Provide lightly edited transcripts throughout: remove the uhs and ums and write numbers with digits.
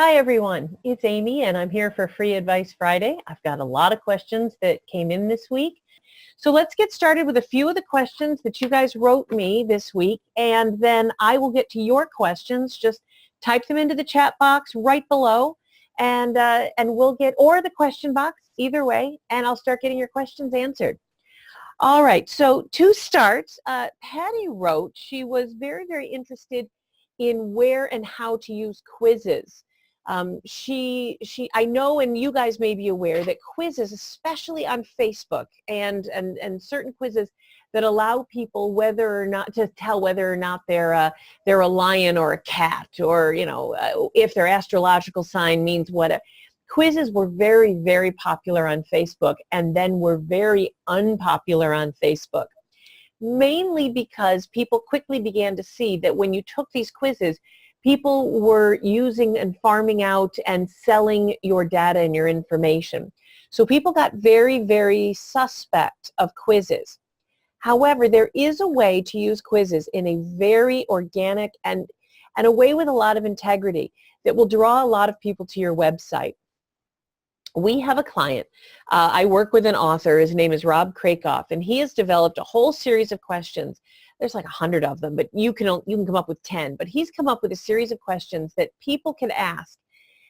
Hi everyone, it's Amy and I'm here for Free Advice Friday. I've got a lot of questions that came in this week. So let's get started with a few of the questions that you guys wrote me this week, and then I will get to your questions. Just type them into the chat box right below and we'll get, or the question box, either way, and I'll start getting your questions answered. All right, so to start, Patty wrote she was very, very interested in where and how to use quizzes. I know, and you guys may be aware, that quizzes, especially on Facebook, and certain quizzes that allow people whether or not to tell whether or not they're a lion or a cat, or if their astrological sign means what. Quizzes were very, very popular on Facebook, and then were very unpopular on Facebook, mainly because people quickly began to see that when you took these quizzes, people were using and farming out and selling your data and your information. So people got very, very suspect of quizzes. However, there is a way to use quizzes in a very organic and a way with a lot of integrity that will draw a lot of people to your website. We have a client. I work with an author. His name is Rob Krakoff, and he has developed a whole series of questions. There's like 100 of them, but you can come up with 10. But he's come up with a series of questions that people can ask,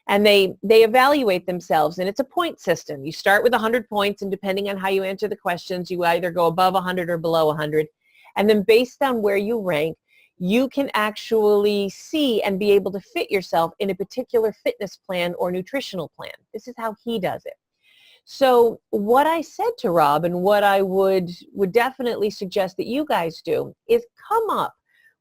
and they evaluate themselves, and it's a point system. You start with 100 points, and depending on how you answer the questions, you either go above 100 or below 100. And then based on where you rank, you can actually see and be able to fit yourself in a particular fitness plan or nutritional plan. This is how he does it. So what I said to Rob, and what I would definitely suggest that you guys do, is come up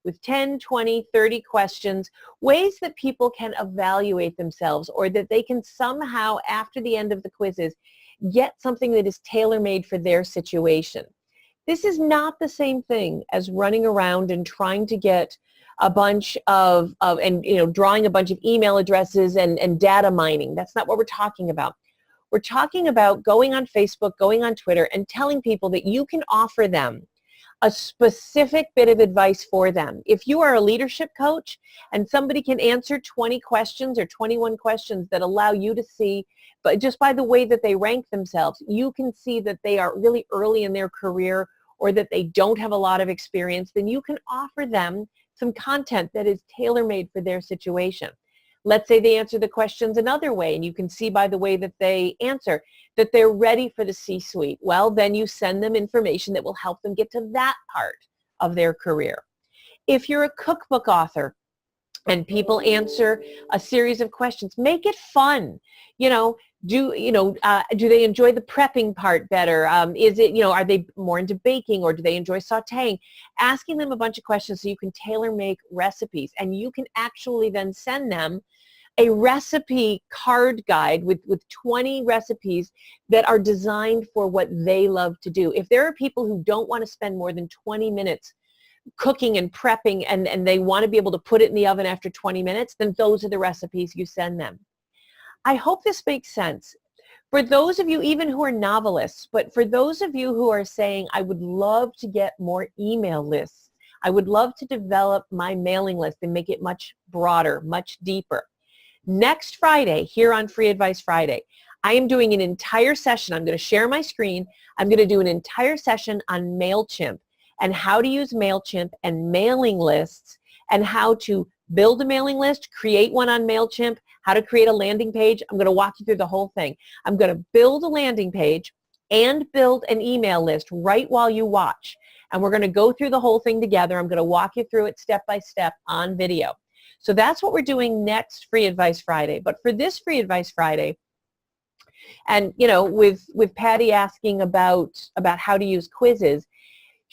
with 10, 20, 30 questions, ways that people can evaluate themselves, or that they can somehow, after the end of the quizzes, get something that is tailor-made for their situation. This is not the same thing as running around and trying to get a bunch of drawing a bunch of email addresses and data mining. That's not what we're talking about. We're talking about going on Facebook, going on Twitter, and telling people that you can offer them a specific bit of advice for them. If you are a leadership coach and somebody can answer 20 questions or 21 questions that allow you to see, but just by the way that they rank themselves, you can see that they are really early in their career or that they don't have a lot of experience, then you can offer them some content that is tailor-made for their situation. Let's say they answer the questions another way, and you can see by the way that they answer that they're ready for the C-suite. Well, then you send them information that will help them get to that part of their career. If you're a cookbook author and people answer a series of questions, make it fun. Do they enjoy the prepping part better? Is it, are they more into baking, or do they enjoy sauteing? Asking them a bunch of questions so you can tailor make recipes, and you can actually then send them a recipe card guide with 20 recipes that are designed for what they love to do. If there are people who don't want to spend more than 20 minutes cooking and prepping, and they want to be able to put it in the oven after 20 minutes, then those are the recipes you send them. I hope this makes sense. For those of you even who are novelists, but for those of you who are saying, I would love to get more email lists, I would love to develop my mailing list and make it much broader, much deeper. Next Friday, here on Free Advice Friday, I am doing an entire session. I'm going to share my screen. I'm going to do an entire session on MailChimp and how to use MailChimp and mailing lists, and how to build a mailing list, create one on MailChimp, how to create a landing page. I'm going to walk you through the whole thing. I'm going to build a landing page and build an email list right while you watch. And we're going to go through the whole thing together. I'm going to walk you through it step by step on video. So that's what we're doing next Free Advice Friday. But for this Free Advice Friday, and with Patty asking about how to use quizzes,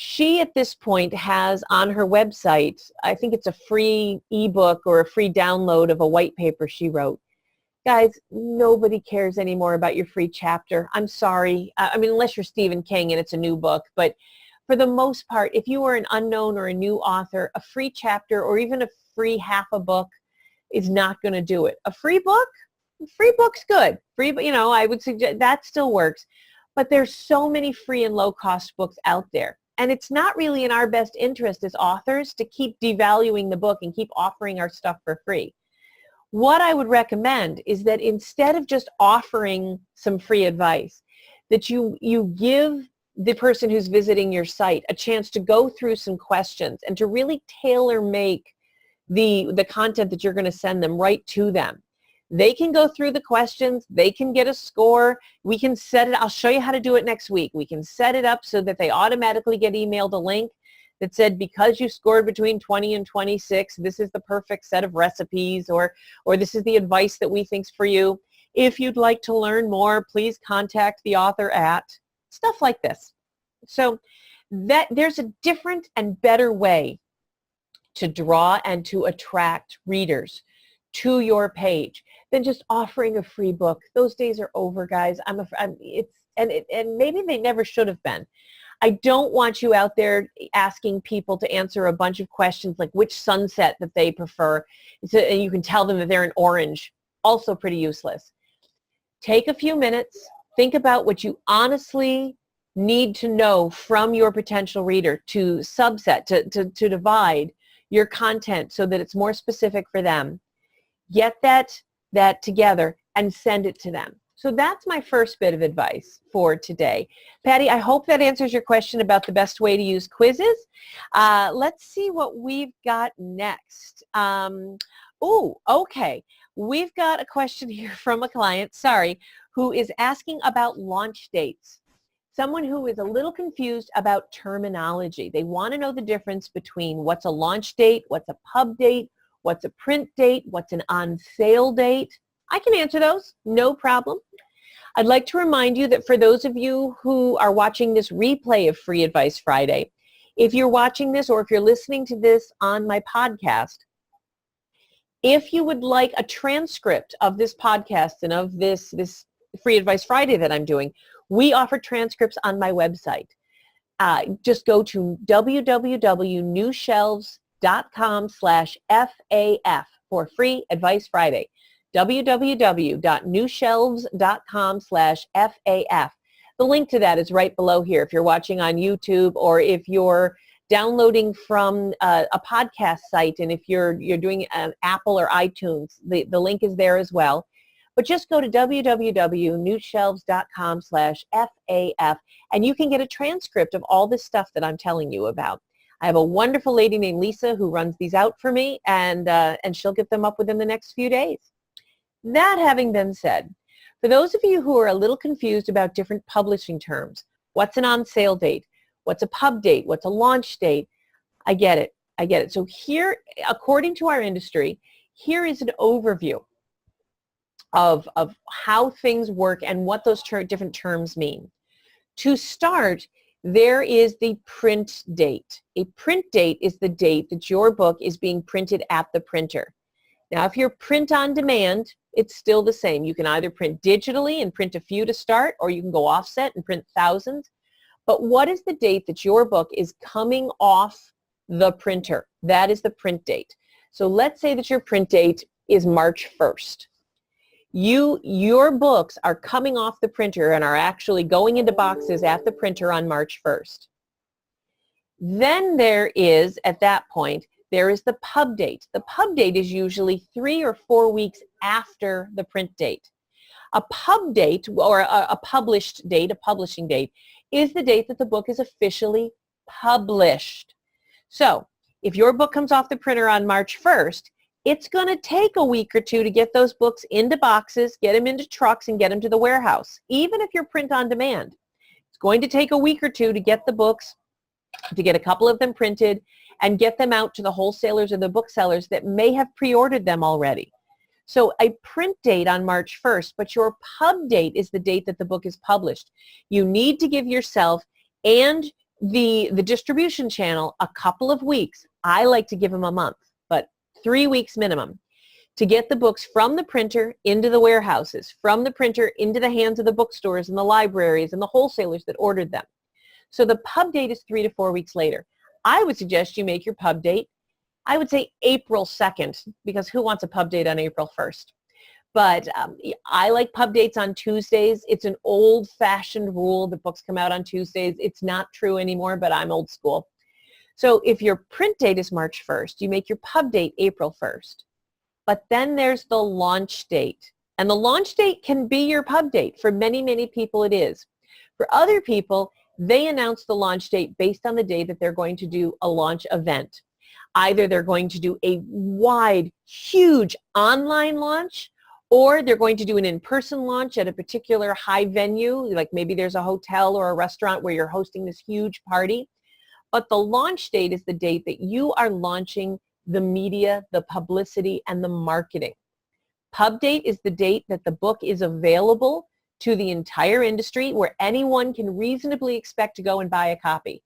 she at this point has on her website, I think it's a free ebook or a free download of a white paper she wrote. Guys, nobody cares anymore about your free chapter. I'm sorry. I mean, unless you're Stephen King and it's a new book. But for the most part, if you are an unknown or a new author, a free chapter or even a free half a book is not going to do it. A free book's good. I would suggest that still works. But there's so many free and low-cost books out there. And it's not really in our best interest as authors to keep devaluing the book and keep offering our stuff for free. what I would recommend is that instead of just offering some free advice, that you give the person who's visiting your site a chance to go through some questions and to really tailor make the content that you're going to send them right to them. They can go through the questions, they can get a score, we can set it, I'll show you how to do it next week. We can set it up so that they automatically get emailed a link that said, because you scored between 20 and 26, this is the perfect set of recipes, or this is the advice that we think's for you. If you'd like to learn more, please contact the author at, stuff like this. So that there's a different and better way to draw and to attract readers to your page than just offering a free book. Those days are over, guys. And maybe they never should have been. I don't want you out there asking people to answer a bunch of questions like which sunset that they prefer, and you can tell them that they're in orange. Also pretty useless. Take a few minutes, think about what you honestly need to know from your potential reader to subset, to divide your content so that it's more specific for them. Get that together and send it to them. So that's my first bit of advice for today. Patty, I hope that answers your question about the best way to use quizzes. Let's see what we've got next. Okay. We've got a question here from a client, who is asking about launch dates. Someone who is a little confused about terminology. They want to know the difference between what's a launch date, what's a pub date, what's a print date, what's an on sale date. I can answer those, no problem. I'd like to remind you that for those of you who are watching this replay of Free Advice Friday, if you're watching this or if you're listening to this on my podcast, if you would like a transcript of this podcast and of this Free Advice Friday that I'm doing, we offer transcripts on my website. Just go to www.newshelves.com/FAF for Free Advice Friday. www.newshelves.com/FAF. The link to that is right below here if you're watching on YouTube, or if you're downloading from a podcast site, and if you're doing Apple or iTunes, the link is there as well. But just go to www.newshelves.com/FAF and you can get a transcript of all this stuff that I'm telling you about. I have a wonderful lady named Lisa who runs these out for me, and she'll get them up within the next few days. That having been said, for those of you who are a little confused about different publishing terms, what's an on sale date? What's a pub date? What's a launch date? I get it. So here, according to our industry, here is an overview of how things work and what those different terms mean. To start, there is the print date. A print date is the date that your book is being printed at the printer. Now, if you're print on demand, it's still the same. You can either print digitally and print a few to start, or you can go offset and print thousands. But what is the date that your book is coming off the printer? That is the print date. So let's say that your print date is March 1st. Your books are coming off the printer and are actually going into boxes at the printer on March 1st. Then there is, at that point, there is the pub date. The pub date is usually 3 or 4 weeks after the print date. A pub date, or a published date, a publishing date, is the date that the book is officially published. So if your book comes off the printer on March 1st, it's going to take a week or two to get those books into boxes, get them into trucks, and get them to the warehouse. Even if you're print on demand, it's going to take a week or two to get the books, to get a couple of them printed, and get them out to the wholesalers or the booksellers that may have pre-ordered them already. So a print date on March 1st, but your pub date is the date that the book is published. You need to give yourself and the distribution channel a couple of weeks. I like to give them a month, but 3 weeks minimum to get the books from the printer into the warehouses, from the printer into the hands of the bookstores and the libraries and the wholesalers that ordered them. So the pub date is 3 to 4 weeks later. I would suggest you make your pub date, I would say April 2nd, because who wants a pub date on April 1st? But I like pub dates on Tuesdays. It's an old-fashioned rule that books come out on Tuesdays. It's not true anymore, but I'm old school. So if your print date is March 1st, you make your pub date April 1st. But then there's the launch date. And the launch date can be your pub date. For many, many people it is. For other people, they announce the launch date based on the day that they're going to do a launch event. Either they're going to do a wide, huge online launch, or they're going to do an in-person launch at a particular high venue, like maybe there's a hotel or a restaurant where you're hosting this huge party. But the launch date is the date that you are launching the media, the publicity, and the marketing. Pub date is the date that the book is available to the entire industry where anyone can reasonably expect to go and buy a copy.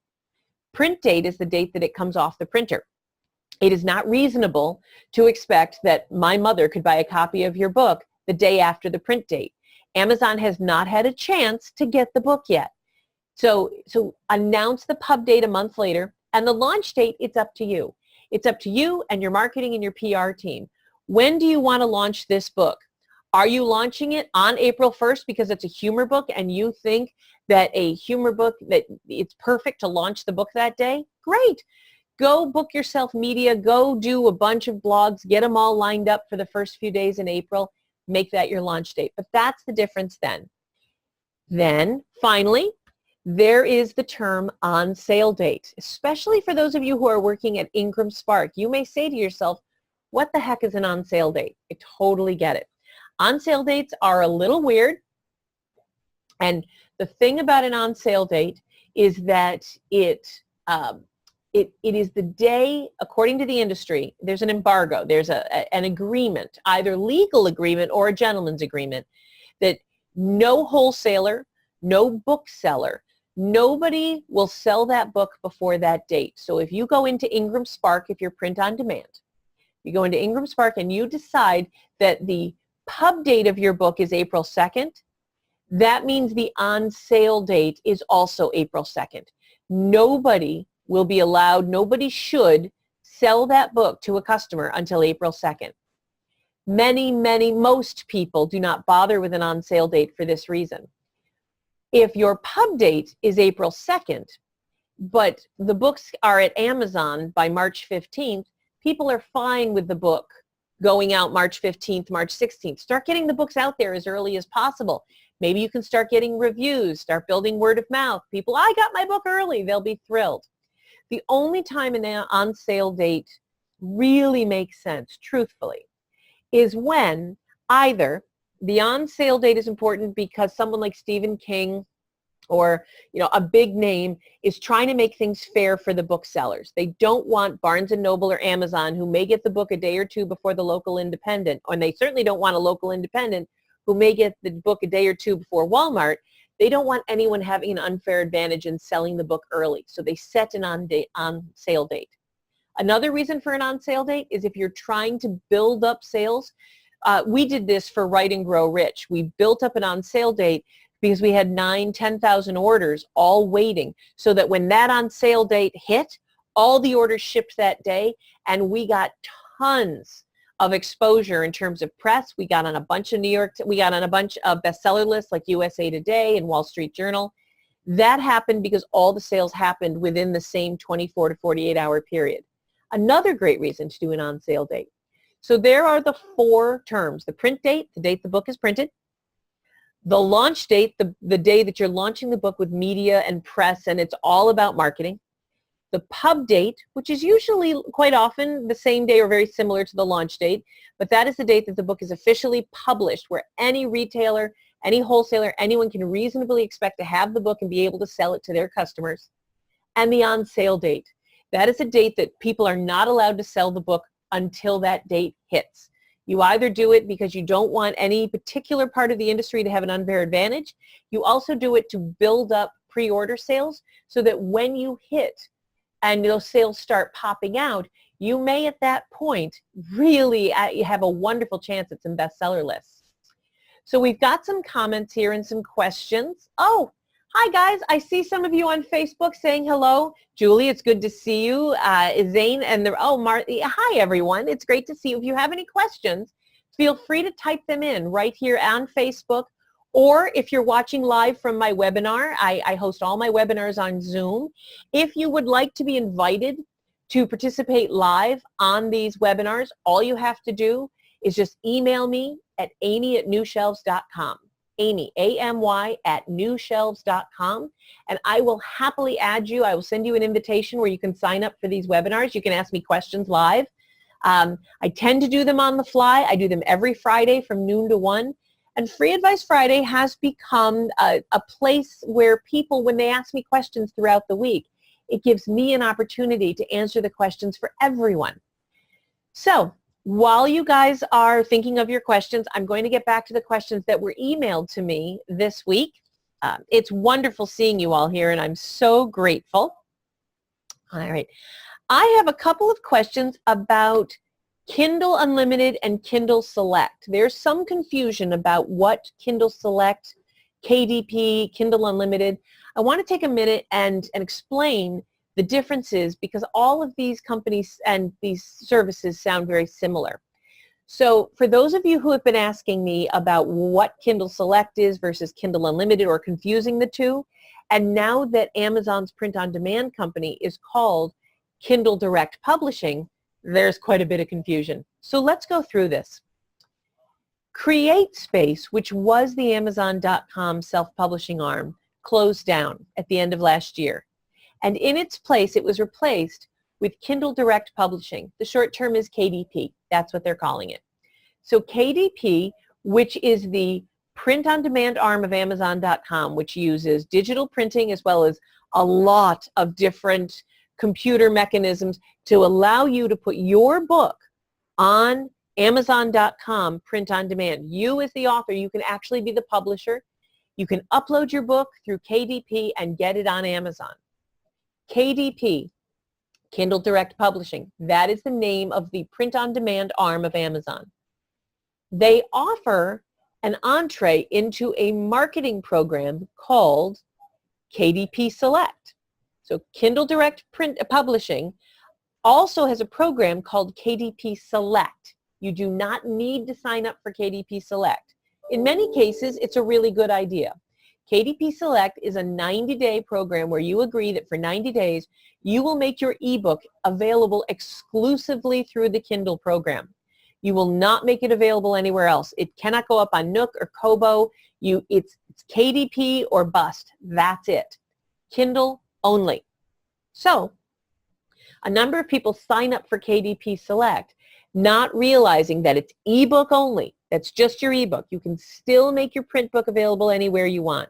Print date is the date that it comes off the printer. It is not reasonable to expect that my mother could buy a copy of your book the day after the print date. Amazon has not had a chance to get the book yet. So announce the pub date a month later, and the launch date, it's up to you. It's up to you and your marketing and your PR team. When do you want to launch this book? Are you launching it on April 1st because it's a humor book and you think that a humor book, that it's perfect to launch the book that day? Great. Go book yourself media. Go do a bunch of blogs. Get them all lined up for the first few days in April. Make that your launch date. But that's the difference then. Then, finally, there is the term on sale date, especially for those of you who are working at Ingram Spark. You may say to yourself, what the heck is an on sale date? I totally get it. On sale dates are a little weird. And the thing about an on sale date is that it is the day, according to the industry, there's an embargo, there's an agreement, either legal agreement or a gentleman's agreement, that no wholesaler, no bookseller, nobody will sell that book before that date. So if you go into Ingram Spark, if you're print on demand, you go into Ingram Spark and you decide that the pub date of your book is April 2nd, that means the on sale date is also April 2nd. Nobody will be allowed, nobody should sell that book to a customer until April 2nd. Most people do not bother with an on sale date for this reason. If your pub date is April 2nd, but the books are at Amazon by March 15th, people are fine with the book going out March 15th, March 16th. Start getting the books out there as early as possible. Maybe you can start getting reviews, start building word of mouth. People, I got my book early, they'll be thrilled. The only time an on sale date really makes sense, truthfully, is when either the on sale date is important because someone like Stephen King or a big name is trying to make things fair for the booksellers. They don't want Barnes & Noble or Amazon, who may get the book a day or two before the local independent, and they certainly don't want a local independent who may get the book a day or two before Walmart. They don't want anyone having an unfair advantage in selling the book early, so they set an on sale date. Another reason for an on sale date is if you're trying to build up sales. We did this for Write and Grow Rich. We built up an on sale date because we had 10,000 orders all waiting, so that when that on sale date hit, all the orders shipped that day, and we got tons of exposure in terms of press. We got on a bunch of bestseller lists like USA Today and Wall Street Journal. That happened because all the sales happened within the same 24 to 48 hour period. Another great reason to do an on sale date. So there are the four terms: the print date, the date the book is printed; the launch date, the day that you're launching the book with media and press, and it's all about marketing; the pub date, which is usually quite often the same day or very similar to the launch date, but that is the date that the book is officially published, where any retailer, any wholesaler, anyone can reasonably expect to have the book and be able to sell it to their customers; and the on sale date. That is a date that people are not allowed to sell the book until that date hits. You either do it because you don't want any particular part of the industry to have an unfair advantage. You also do it to build up pre-order sales so that when you hit and those sales start popping out, you may at that point really have a wonderful chance at some bestseller lists. So we've got some comments here and some questions. Oh, hi guys, I see some of you on Facebook saying hello. Julie, it's good to see you. Zane and hi everyone. It's great to see you. If you have any questions, feel free to type them in right here on Facebook, or if you're watching live from my webinar, I host all my webinars on Zoom. If you would like to be invited to participate live on these webinars, all you have to do is just email me at amy@newshelves.com. Amy, A-M-Y, @newshelves.com, and I will happily add you. I will send you an invitation where you can sign up for these webinars. You can ask me questions live. I tend to do them on the fly. I do them every Friday from noon to 1. And Free Advice Friday has become a place where people, when they ask me questions throughout the week, it gives me an opportunity to answer the questions for everyone. So while you guys are thinking of your questions, I'm going to get back to the questions that were emailed to me this week. It's wonderful seeing you all here, and I'm so grateful. All right. I have a couple of questions about Kindle Unlimited and Kindle Select. There's some confusion about what Kindle Select, KDP, Kindle Unlimited. I want to take a minute and explain the differences, because all of these companies and these services sound very similar. So for those of you who have been asking me about what Kindle Select is versus Kindle Unlimited, or confusing the two, and now that Amazon's print-on-demand company is called Kindle Direct Publishing, there's quite a bit of confusion. So let's go through this. CreateSpace, which was the Amazon.com self-publishing arm, closed down at the end of last year. And in its place, it was replaced with Kindle Direct Publishing. The short term is KDP. That's what they're calling it. So KDP, which is the print-on-demand arm of Amazon.com, which uses digital printing as well as a lot of different computer mechanisms to allow you to put your book on Amazon.com print-on-demand. You as the author, you can actually be the publisher. You can upload your book through KDP and get it on Amazon. KDP, Kindle Direct Publishing, that is the name of the print-on-demand arm of Amazon. They offer an entree into a marketing program called KDP Select. So Kindle Direct Publishing also has a program called KDP Select. You do not need to sign up for KDP Select. In many cases, it's a really good idea. KDP Select is a 90-day program where you agree that for 90 days, you will make your ebook available exclusively through the Kindle program. You will not make it available anywhere else. It cannot go up on Nook or Kobo. It's KDP or bust. That's it. Kindle only. So a number of people sign up for KDP Select, not realizing that it's ebook only. That's just your ebook. You can still make your print book available anywhere you want.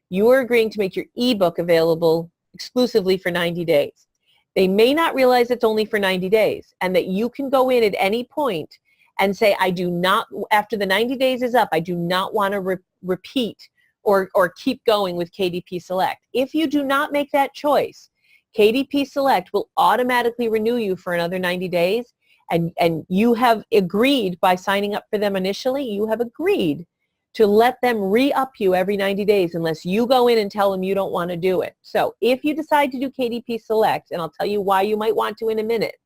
You are agreeing to make your ebook available exclusively for 90 days. They may not realize it's only for 90 days, and that you can go in at any point and say, I do not, after the 90 days is up, I do not want to repeat or keep going with KDP Select. If you do not make that choice, KDP Select will automatically renew you for another 90 days, and you have agreed by signing up for them initially, you have agreed to let them re-up you every 90 days unless you go in and tell them you don't want to do it. So if you decide to do KDP Select, and I'll tell you why you might want to in a minute,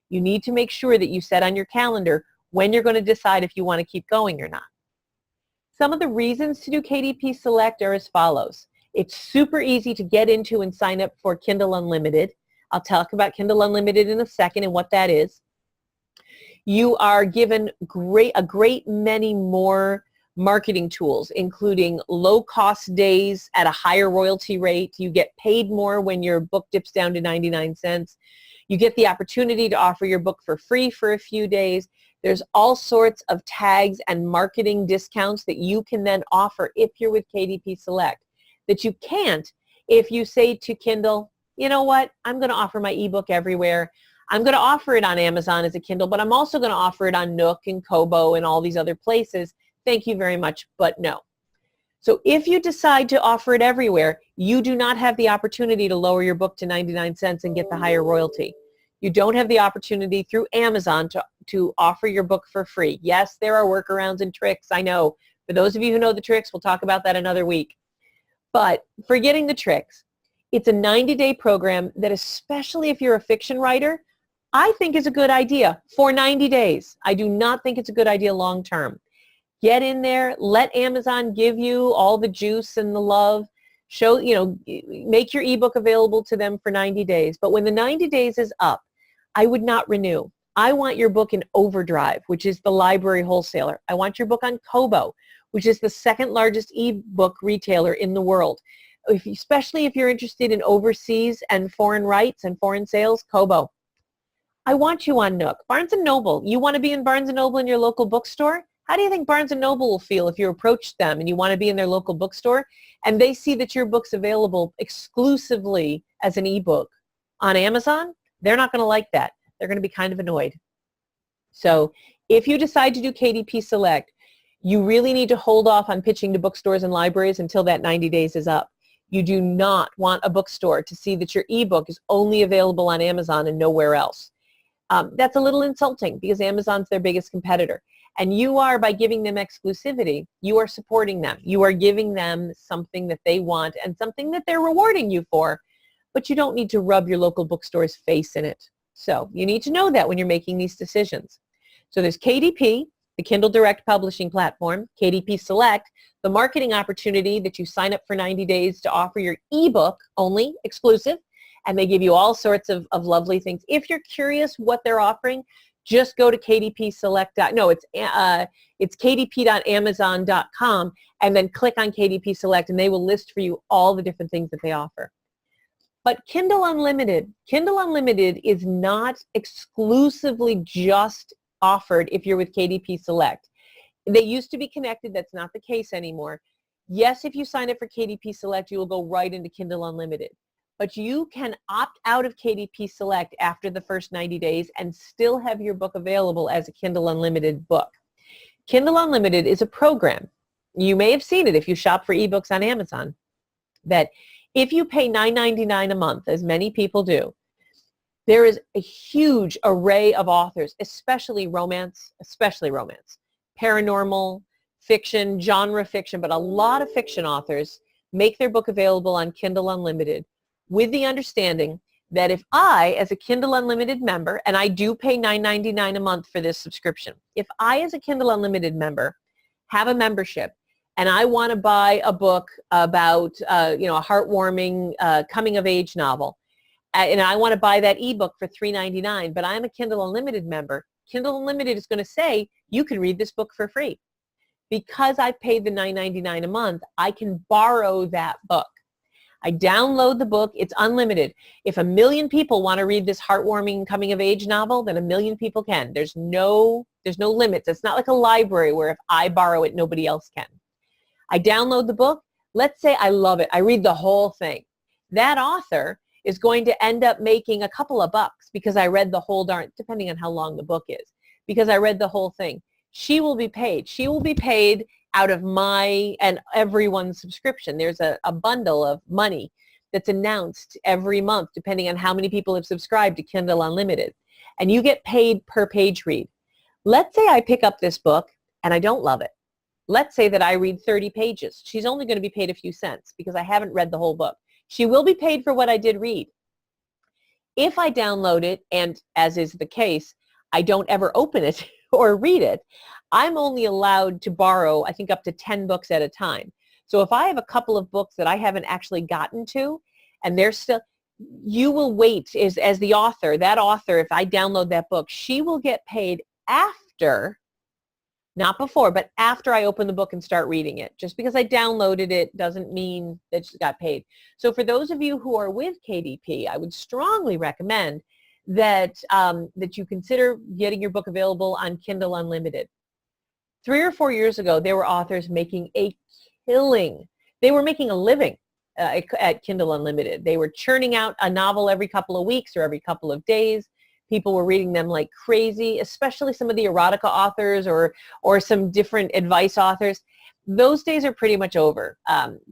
you need to make sure that you set on your calendar when you're going to decide if you want to keep going or not. Some of the reasons to do KDP Select are as follows. It's super easy to get into and sign up for Kindle Unlimited. I'll talk about Kindle Unlimited in a second and what that is. You are given a great many more marketing tools, including low-cost days at a higher royalty rate. You get paid more when your book dips down to 99 cents. You get the opportunity to offer your book for free for a few days. There's all sorts of tags and marketing discounts that you can then offer if you're with KDP Select that you can't if you say to Kindle, you know what, I'm going to offer my ebook everywhere. I'm going to offer it on Amazon as a Kindle, but I'm also going to offer it on Nook and Kobo and all these other places. Thank you very much, but no. So if you decide to offer it everywhere, you do not have the opportunity to lower your book to 99 cents and get the higher royalty. You don't have the opportunity through Amazon to offer your book for free. Yes, there are workarounds and tricks, I know. For those of you who know the tricks, we'll talk about that another week. But forgetting the tricks, it's a 90-day program that, especially if you're a fiction writer, I think is a good idea for 90 days. I do not think it's a good idea long term. Get in there, let Amazon give you all the juice and the love. Show, make your ebook available to them for 90 days. But when the 90 days is up, I would not renew. I want your book in Overdrive, which is the library wholesaler. I want your book on Kobo, which is the second largest ebook retailer in the world. Especially if you're interested in overseas and foreign rights and foreign sales, Kobo. I want you on Nook. Barnes & Noble, you want to be in Barnes & Noble in your local bookstore? How do you think Barnes & Noble will feel if you approach them and you want to be in their local bookstore and they see that your book's available exclusively as an ebook on Amazon? They're not going to like that. They're going to be kind of annoyed. So if you decide to do KDP Select, you really need to hold off on pitching to bookstores and libraries until that 90 days is up. You do not want a bookstore to see that your ebook is only available on Amazon and nowhere else. That's a little insulting because Amazon's their biggest competitor. And you are, by giving them exclusivity, you are supporting them. You are giving them something that they want and something that they're rewarding you for, but you don't need to rub your local bookstore's face in it. So you need to know that when you're making these decisions. So there's KDP, the Kindle Direct Publishing Platform, KDP Select, the marketing opportunity that you sign up for 90 days to offer your ebook only, exclusive, and they give you all sorts of lovely things. If you're curious what they're offering, just go to kdpselect. No, it's kdp.amazon.com and then click on KDP Select and they will list for you all the different things that they offer. But Kindle Unlimited is not exclusively just offered if you're with KDP Select. They used to be connected. That's not the case anymore. Yes, if you sign up for KDP Select, you will go right into Kindle Unlimited. But you can opt out of KDP Select after the first 90 days and still have your book available as a Kindle Unlimited book. Kindle Unlimited is a program. You may have seen it if you shop for ebooks on Amazon, that if you pay $9.99 a month, as many people do, there is a huge array of authors, especially romance, paranormal, fiction, genre fiction, but a lot of fiction authors make their book available on Kindle Unlimited with the understanding that if I, as a Kindle Unlimited member, and I do pay $9.99 a month for this subscription, if I, as a Kindle Unlimited member, have a membership and I want to buy a book about, a heartwarming coming-of-age novel, and I want to buy that ebook for $3.99, but I'm a Kindle Unlimited member, Kindle Unlimited is going to say, you can read this book for free. Because I've paid the $9.99 a month, I can borrow that book. I download the book. It's unlimited. If 1 million people want to read this heartwarming coming-of-age novel, then 1 million people can. There's no limits. It's not like a library where if I borrow it, nobody else can. I download the book. Let's say I love it. I read the whole thing. That author is going to end up making a couple of bucks because I read the whole depending on how long the book is, because I read the whole thing. She will be paid. She will be paid out of my and everyone's subscription. There's a bundle of money that's announced every month depending on how many people have subscribed to Kindle Unlimited. And you get paid per page read. Let's say I pick up this book and I don't love it. Let's say that I read 30 pages. She's only going to be paid a few cents because I haven't read the whole book. She will be paid for what I did read. If I download it, and as is the case, I don't ever open it or read it, I'm only allowed to borrow, I think, up to 10 books at a time. So if I have a couple of books that I haven't actually gotten to, and they're still, you will wait as the author, that author, if I download that book, she will get paid after, not before, but after I open the book and start reading it. Just because I downloaded it doesn't mean that she got paid. So for those of you who are with KDP, I would strongly recommend that you consider getting your book available on Kindle Unlimited. 3 or 4 years ago, there were authors making a killing. They were making a living at Kindle Unlimited. They were churning out a novel every couple of weeks or every couple of days. People were reading them like crazy, especially some of the erotica authors or some different advice authors. Those days are pretty much over.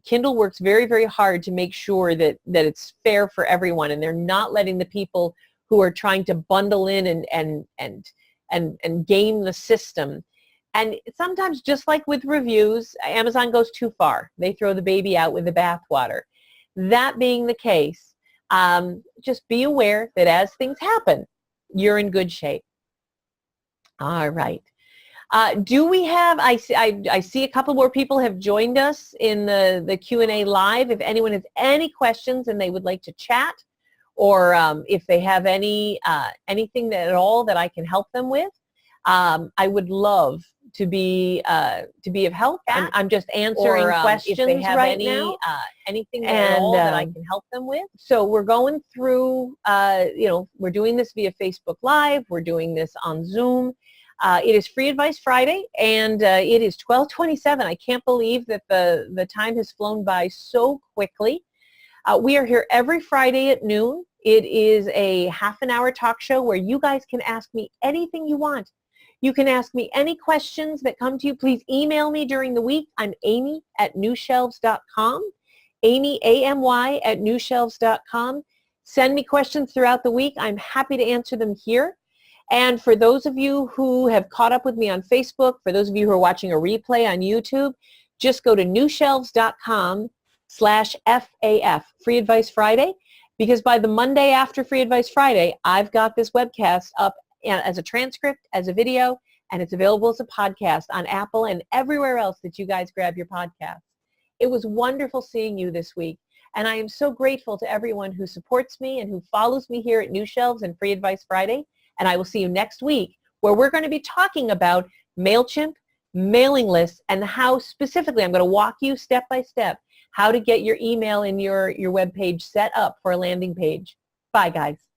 Kindle works very, very hard to make sure that it's fair for everyone, and they're not letting the people who are trying to bundle in and game the system. And sometimes, just like with reviews, Amazon goes too far. They throw the baby out with the bathwater. That being the case, just be aware that as things happen, you're in good shape. All right. Do we have, I see a couple more people have joined us in the Q&A live. If anyone has any questions and they would like to chat, or if they have anything that at all that I can help them with, I would love to be of help. I'm just answering questions if they have right now. Anything at all that I can help them with. So we're going through, we're doing this via Facebook Live. We're doing this on Zoom. It is Free Advice Friday, and it is 12:27. I can't believe that the time has flown by so quickly. We are here every Friday at noon. It is a half-an-hour talk show where you guys can ask me anything you want. You can ask me any questions that come to you. Please email me during the week. I'm amy@newshelves.com. Amy, A-M-Y, @newshelves.com. Send me questions throughout the week. I'm happy to answer them here. And for those of you who have caught up with me on Facebook, for those of you who are watching a replay on YouTube, just go to newshelves.com/FAF, Free Advice Friday, because by the Monday after Free Advice Friday, I've got this webcast up as a transcript, as a video, and it's available as a podcast on Apple and everywhere else that you guys grab your podcasts. It was wonderful seeing you this week, and I am so grateful to everyone who supports me and who follows me here at New Shelves and Free Advice Friday, and I will see you next week where we're going to be talking about MailChimp, mailing lists, and how specifically I'm going to walk you step by step how to get your email and your web page set up for a landing page. Bye, guys.